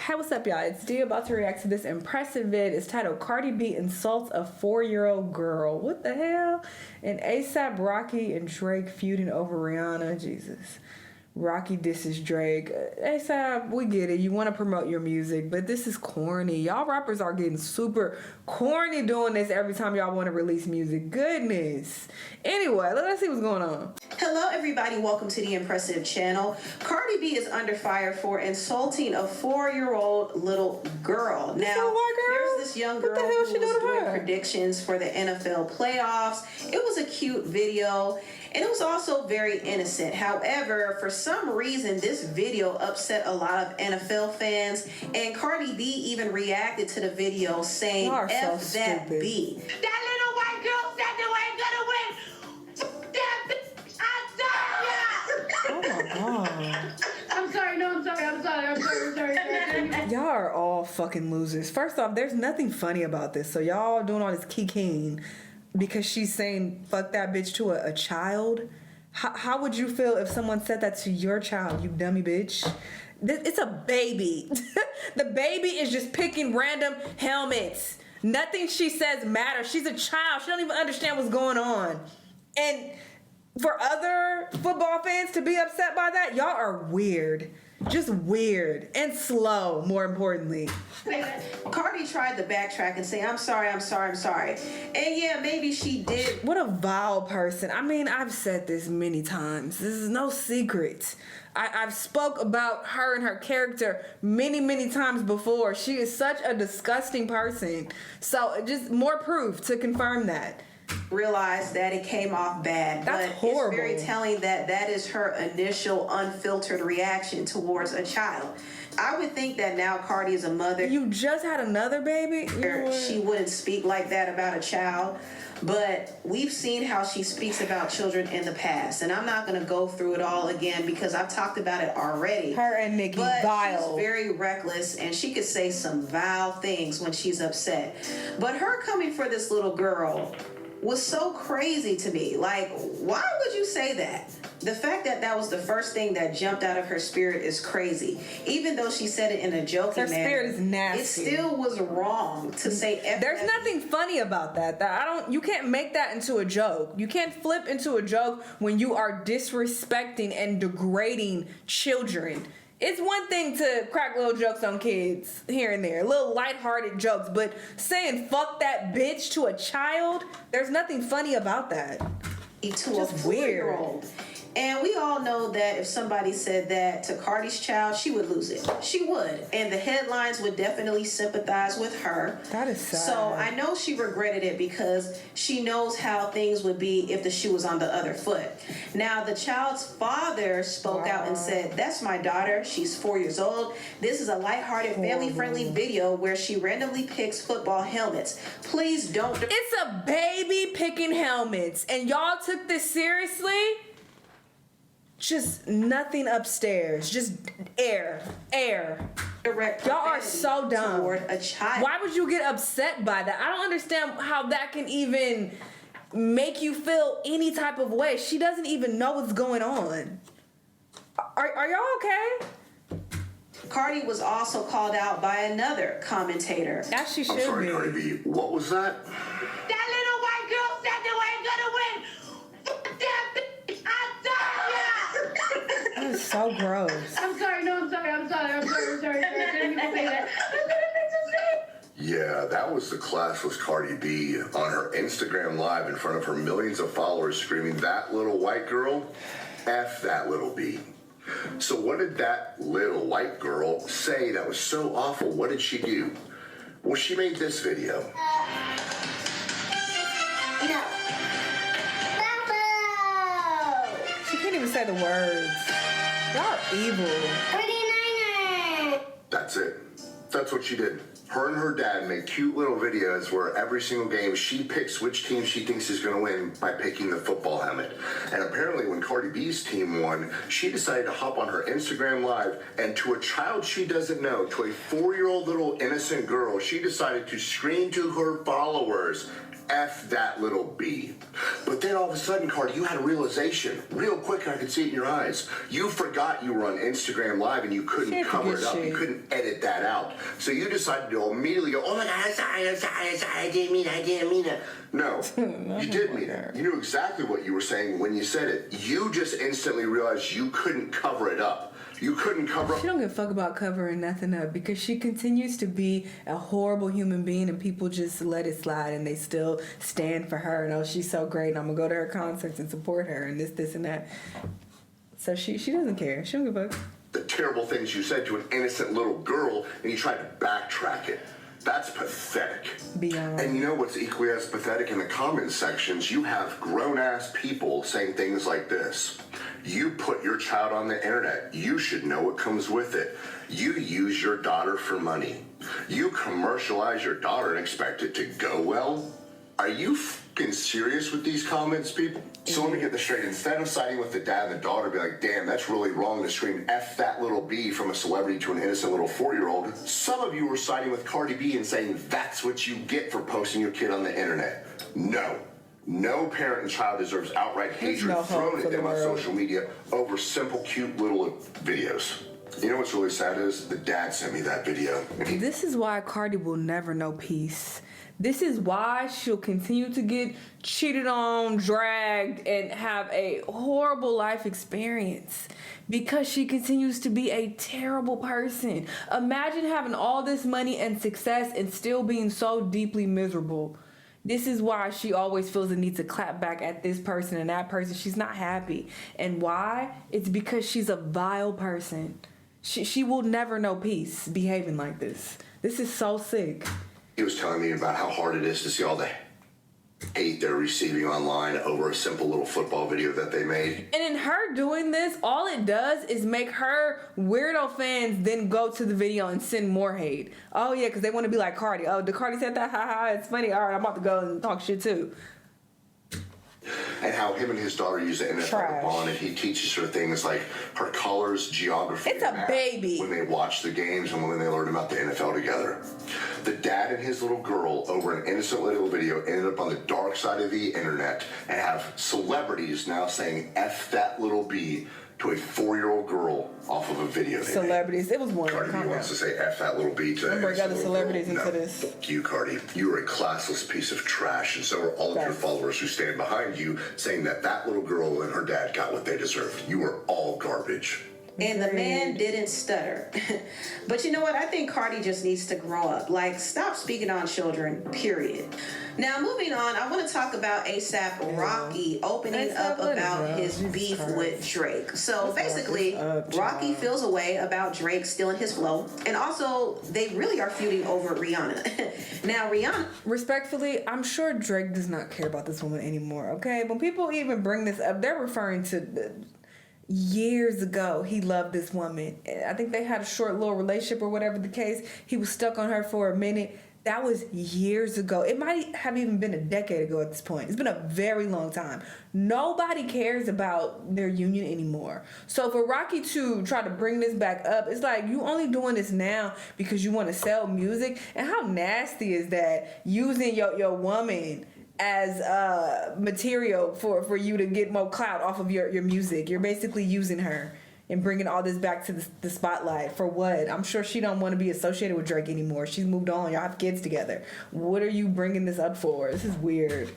Hey, what's up, y'all? It's D about to react to this impressive vid. It's titled Cardi B Insults a 4-Year-Old Girl. What the hell? And ASAP Rocky and Drake feuding over Rihanna. Jesus. Rocky disses Drake. ASAP, we get it. You want to promote your music, but this is corny. Y'all rappers are getting super corny doing this every time y'all want to release music. Goodness. Anyway, let's see what's going on. Hello everybody, welcome to the Impressive channel. Cardi B is under fire for insulting a 4-year-old little girl. Now, there's this young girl who was doing predictions for the NFL playoffs. It was a cute video, and it was also very innocent. However, for some reason, this video upset a lot of NFL fans, and Cardi B even reacted to the video saying, F so that stupid. B. That little white girl said they ain't gonna win. F that bitch. Oh my god. I'm sorry. Y'all are all fucking losers. First off, there's nothing funny about this. So y'all doing all this kikiing because she's saying fuck that bitch to a child. How would you feel if someone said that to your child, you dummy bitch? It's a baby. The baby is just picking random helmets. Nothing she says matters. She's a child. She don't even understand what's going on. And for other football fans to be upset by that, y'all are weird. Just weird and slow, more importantly. Cardi tried to backtrack and say, I'm sorry. And yeah, maybe she did. What a vile person. I mean, I've said this many times. This is no secret. I've spoke about her and her character many times before. She is such a disgusting person. So just more proof to confirm that. Realize that it came off bad. That's but horrible. It's very telling that that is her initial unfiltered reaction towards a child. I would think that now Cardi is a mother. You just had another baby? She wouldn't speak like that about a child. But we've seen how she speaks about children in the past. And I'm not going to go through it all again because I've talked about it already. Her and Nicki, but vile. She's very reckless and she could say some vile things when she's upset. But her coming for this little girl was so crazy to me. Like, why would you say that? The fact that that was the first thing that jumped out of her spirit is crazy. Even though she said it in a joking manner, her spirit is nasty. It still was wrong to say F. There's nothing funny about that. You can't make that into a joke. You can't flip into a joke when you are disrespecting and degrading children. It's one thing to crack little jokes on kids here and there, little lighthearted jokes, but saying fuck that bitch to a child, there's nothing funny about that. To a 4-year-old. And we all know that if somebody said that to Cardi's child, she would lose it. She would. And the headlines would definitely sympathize with her. That is sad. So I know she regretted it because she knows how things would be if the shoe was on the other foot. Now, the child's father spoke out and said, that's my daughter. She's 4 years old. This is a lighthearted, family-friendly video where she randomly picks football helmets. Please don't. It's a baby picking helmets. And y'all took this seriously? Just nothing upstairs. Just air. Y'all are so dumb. A child. Why would you get upset by that? I don't understand how that can even make you feel any type of way. She doesn't even know what's going on. Are y'all okay? Cardi was also called out by another commentator. As she should I'm sorry, be. Cardi B. What was that? That little white girl said they ain't gonna win. F that bitch. That is so gross. I'm sorry. I didn't even say that. Yeah, that was the classless Cardi B on her Instagram Live in front of her millions of followers screaming, that little white girl, F that little B. So what did that little white girl say that was so awful? What did she do? Well, she made this video. She can't even say the words. Y'all evil. 49er. That's it. That's what she did. Her and her dad make cute little videos where every single game she picks which team she thinks is going to win by picking the football helmet. And apparently when Cardi B's team won, she decided to hop on her Instagram Live and to a child she doesn't know, to a 4-year-old little innocent girl, she decided to scream to her followers, F that little B. But then all of a sudden, Cardi, you had a realization real quick, and I could see it in your eyes. You forgot you were on Instagram Live and you couldn't cover it up. You couldn't edit that out. So you decided to immediately go, oh my God, I'm sorry, I didn't mean it. No, you did mean it. You knew exactly what you were saying when you said it. You just instantly realized you couldn't cover it up. You couldn't cover up. She don't give a fuck about covering nothing up because she continues to be a horrible human being and people just let it slide and they still stand for her and oh, she's so great and I'm gonna go to her concerts and support her and this and that. So she doesn't care. She don't give a fuck. The terrible things you said to an innocent little girl and you tried to backtrack it. That's pathetic. Beyond. And you know what's equally as pathetic? In the comments sections, you have grown-ass people saying things like this. You put your child on the internet. You should know what comes with it. You use your daughter for money. You commercialize your daughter and expect it to go well? Are you fucking serious with these comments, people? So let me get this straight. Instead of siding with the dad and the daughter, be like, damn, that's really wrong to scream F that little B from a celebrity to an innocent little 4-year-old, some of you were siding with Cardi B and saying that's what you get for posting your kid on the internet. No. No parent and child deserves outright hatred thrown at them on social media over simple, cute little videos. You know what's really sad is the dad sent me that video. This is why Cardi will never know peace. This is why she'll continue to get cheated on, dragged, and have a horrible life experience. Because she continues to be a terrible person. Imagine having all this money and success and still being so deeply miserable. This is why she always feels the need to clap back at this person and that person. She's not happy. And why? It's because she's a vile person. She will never know peace behaving like this. This is so sick. He was telling me about how hard it is to see all the hate they're receiving online over a simple little football video that they made. And in her doing this, all it does is make her weirdo fans then go to the video and send more hate. Oh yeah, because they want to be like Cardi. Oh, did Cardi said that? Haha, it's funny. All right, I'm about to go and talk shit too. And how him and his daughter use the NFL to bond, and he teaches her things like her colors, geography, it's a math baby. When they watch the games and when they learn about the NFL together. The dad and his little girl over an innocent little video ended up on the dark side of the internet and have celebrities now saying F that little B to a 4-year-old girl off of a video. Celebrities. It was one. Cardi B wants to say F that little B to bring other celebrities girl. into this. Fuck you, Cardi. You are a classless piece of trash, and so are all of your followers who stand behind you saying that that little girl and her dad got what they deserved. You are all garbage. And the man didn't stutter. But you know what? I think Cardi just needs to grow up. Like, stop speaking on children, period. Now, moving on, I want to talk about ASAP Rocky opening up about his beef with Drake. So basically, Rocky feels a way about Drake stealing his flow. And also, they really are feuding over Rihanna. Now, Rihanna... Respectfully, I'm sure Drake does not care about this woman anymore, okay? When people even bring this up, they're referring to... years ago, he loved this woman. I think they had a short little relationship or whatever the case. He was stuck on her for a minute. That was years ago. It might have even been a decade ago at this point. It's been a very long time. Nobody cares about their union anymore. So for Rocky to try to bring this back up, it's like you only doing this now because you want to sell music. And how nasty is that, using your woman as material for you to get more clout off of your music? You're basically using her and bringing all this back to the spotlight. For what? I'm sure she don't want to be associated with Drake anymore. She's moved on. Y'all have kids together. What are you bringing this up for? This is weird.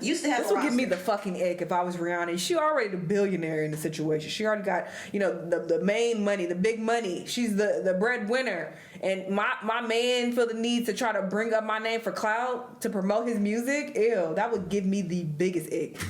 Used to have this would give me the fucking ick if I was Rihanna. She already the billionaire in the situation. She already got, the main money, the big money. She's the breadwinner. And my man feel the need to try to bring up my name for clout to promote his music. Ew, that would give me the biggest ick.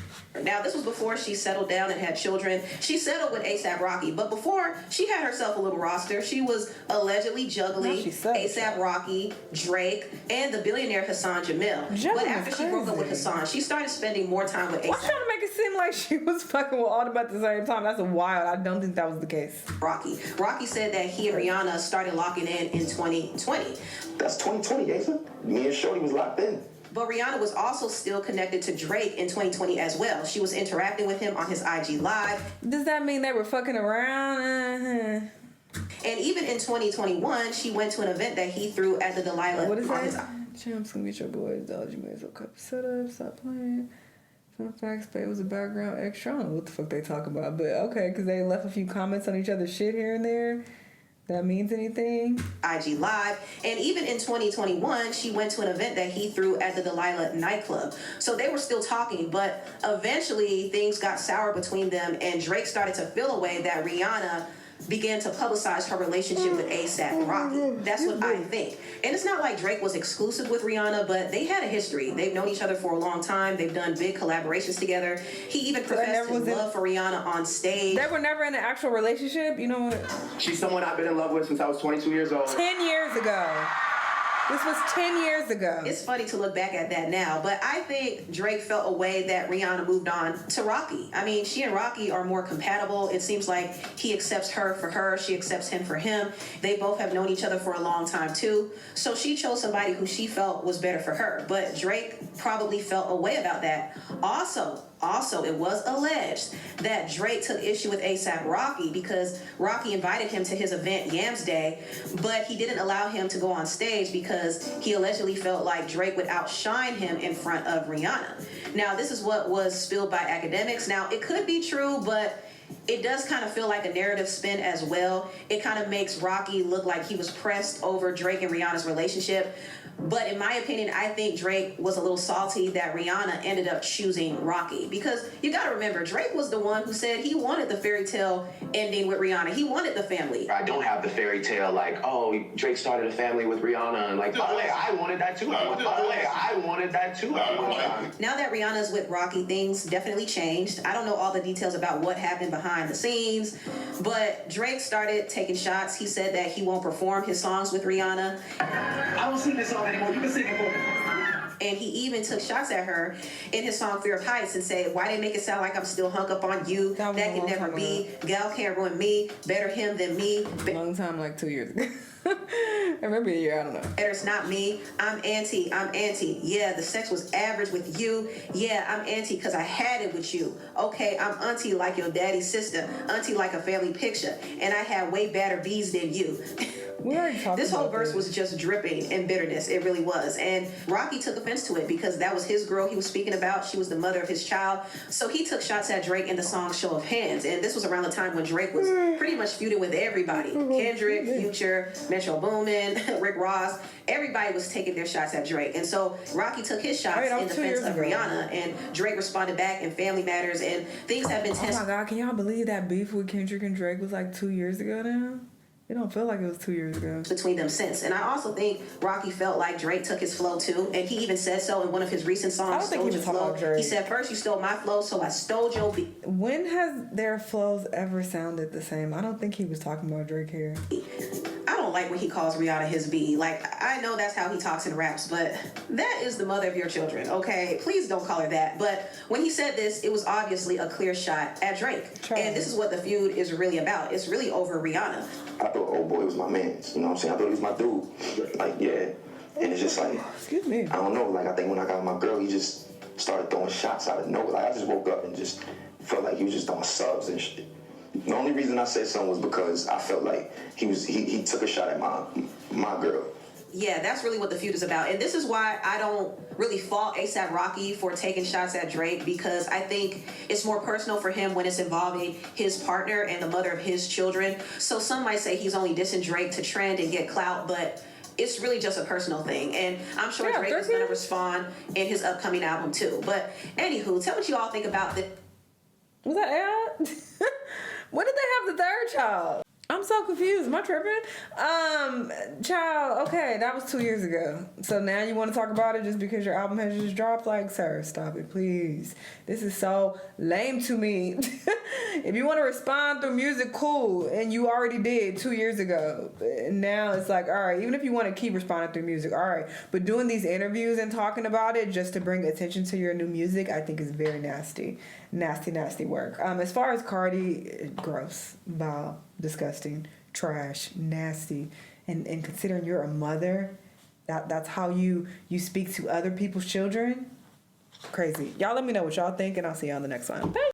Now, this was before she settled down and had children. She settled with ASAP Rocky, but before, she had herself a little roster. She was allegedly juggling ASAP Rocky, Drake, and the billionaire Hassan Jamil. But after she broke up with Hassan, she started spending more time with ASAP. Why trying to make it seem like she was fucking with all of them at the same time? That's wild. I don't think that was the case. Rocky said that he and Rihanna started locking in 2020. That's 2020, ASAP. Me and Shorty was locked in. But Rihanna was also still connected to Drake in 2020 as well. She was interacting with him on his IG Live. Does that mean they were fucking around? And even in 2021, she went to an event that he threw at the Delilah. What is that? Champs gonna get your boys. The LG so cup set up. Stop playing. Fun facts, but it was a background extra. I don't know what the fuck they talk about, but okay, because they left a few comments on each other's shit here and there. That means anything? IG Live. And even in 2021, she went to an event that he threw at the Delilah nightclub. So they were still talking, but eventually things got sour between them, and Drake started to feel a way that Rihanna began to publicize her relationship with A$AP Rocky. That's what I think. And it's not like Drake was exclusive with Rihanna, but they had a history. They've known each other for a long time. They've done big collaborations together. He even professed his love for Rihanna on stage. They were never in an actual relationship. You know what? She's someone I've been in love with since I was 22 years old. 10 years ago. This was 10 years ago. It's funny to look back at that now, but I think Drake felt a way that Rihanna moved on to Rocky. I mean, she and Rocky are more compatible. It seems like he accepts her for her. She accepts him for him. They both have known each other for a long time, too. So she chose somebody who she felt was better for her. But Drake probably felt a way about that. Also, it was alleged that Drake took issue with A$AP Rocky because Rocky invited him to his event Yams Day, but he didn't allow him to go on stage because he allegedly felt like Drake would outshine him in front of Rihanna. Now, this is what was spilled by academics. Now, it could be true, but it does kind of feel like a narrative spin as well. It kind of makes Rocky look like he was pressed over Drake and Rihanna's relationship. But in my opinion, I think Drake was a little salty that Rihanna ended up choosing Rocky. Because you got to remember, Drake was the one who said he wanted the fairy tale ending with Rihanna. He wanted the family. I don't have the fairy tale like, oh, Drake started a family with Rihanna. And like, by the way, I wanted that too. By the way, I wanted that too. Now that Rihanna's with Rocky, things definitely changed. I don't know all the details about what happened behind the scenes, but Drake started taking shots. He said that he won't perform his songs with Rihanna. I don't sing this song anymore. You can sing it for me. And he even took shots at her in his song Fear of Heights and said, why they make it sound like I'm still hung up on you? That can never be. Gal can't ruin me. Better him than me. Long time, like 2 years ago. I remember a year, I don't know. Better's not me. I'm anti. Yeah, the sex was average with you. Yeah, I'm anti because I had it with you. Okay, I'm auntie like your daddy's sister. Auntie like a family picture. And I had way better B's than you. This whole verse was just dripping in bitterness. It really was. And Rocky took offense to it because that was his girl he was speaking about. She was the mother of his child. So he took shots at Drake in the song Show of Hands. And this was around the time when Drake was pretty much feuding with everybody. Kendrick, Future, Metro Boomin, Rick Ross. Everybody was taking their shots at Drake. And so Rocky took his shots in defense of Rihanna. And Drake responded back in Family Matters. And things have been tense. Oh my God, can y'all believe that beef with Kendrick and Drake was like 2 years ago now? It don't feel like it was 2 years ago. Between them since. And I also think Rocky felt like Drake took his flow too. And he even said so in one of his recent songs, I don't think he was talking about Drake. He said, first you stole my flow, so I stole your beat. When has their flows ever sounded the same? I don't think he was talking about Drake here. I don't like when he calls Rihanna his B. Like, I know that's how he talks in raps, but that is the mother of your children, okay? Please don't call her that. But when he said this, it was obviously a clear shot at Drake. And this is what the feud is really about. It's really over Rihanna. I thought old boy was my man. You know what I'm saying? I thought he was my dude. Like, yeah. And it's just like, excuse me. I don't know. Like, I think when I got my girl, he just started throwing shots out of nowhere. Like, I just woke up and just felt like he was just throwing subs and shit. The only reason I said something was because I felt like he took a shot at my girl. Yeah, that's really what the feud is about. And this is why I don't really fault A$AP Rocky for taking shots at Drake, because I think it's more personal for him when it's involving his partner and the mother of his children. So some might say he's only dissing Drake to trend and get clout, but it's really just a personal thing. And I'm sure Drake is going to respond in his upcoming album too. But anywho, tell what you all think about this. Was that ad? When did they have the third child? I'm so confused. Am I tripping? Child, okay, that was 2 years ago. So now you want to talk about it just because your album has just dropped? Like, sir, stop it, please. This is so lame to me. If you want to respond through music, cool. And you already did 2 years ago. And now it's like, all right, even if you want to keep responding through music, all right. But doing these interviews and talking about it just to bring attention to your new music, I think is very nasty. Nasty, nasty work. As far as Cardi, gross, vile, disgusting, trash, nasty, and considering you're a mother, that's how you speak to other people's children. Crazy. Y'all let me know what y'all think, and I'll see y'all on the next one. Bye.